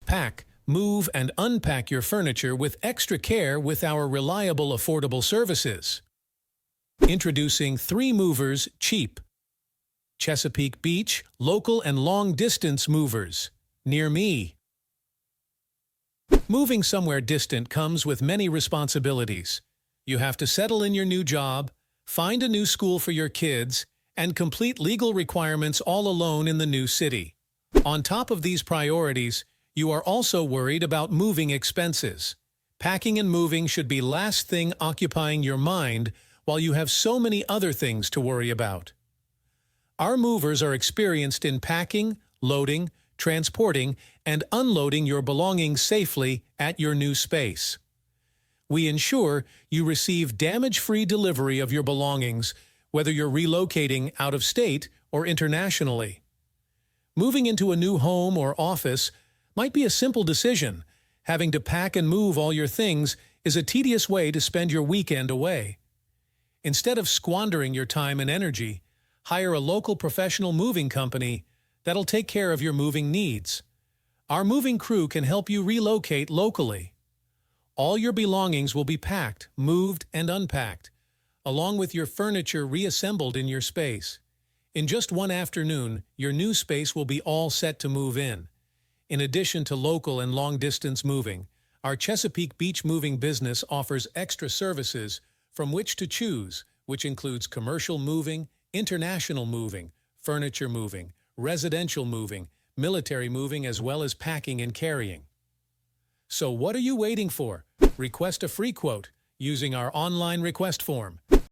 Pack, move, and unpack your furniture with extra care with our reliable, affordable services. Introducing 3 Movers Cheap. Chesapeake Beach, local and long-distance movers. Near me. Moving somewhere distant comes with many responsibilities. You have to settle in your new job, find a new school for your kids, and complete legal requirements all alone in the new city. On top of these priorities, you are also worried about moving expenses. Packing and moving should be last thing occupying your mind while you have so many other things to worry about. Our movers are experienced in packing, loading, transporting, and unloading your belongings safely at your new space. We ensure you receive damage-free delivery of your belongings, whether you're relocating out of state or internationally. Moving into a new home or office might be a simple decision. Having to pack and move all your things is a tedious way to spend your weekend away. Instead of squandering your time and energy, hire a local professional moving company that'll take care of your moving needs. Our moving crew can help you relocate locally. All your belongings will be packed, moved, and unpacked, along with your furniture reassembled in your space. In just one afternoon, your new space will be all set to move in. In addition to local and long-distance moving, our Chesapeake Beach moving business offers extra services from which to choose, which includes commercial moving, international moving, furniture moving, residential moving, military moving, as well as packing and carrying. So what are you waiting for? Request a free quote using our online request form.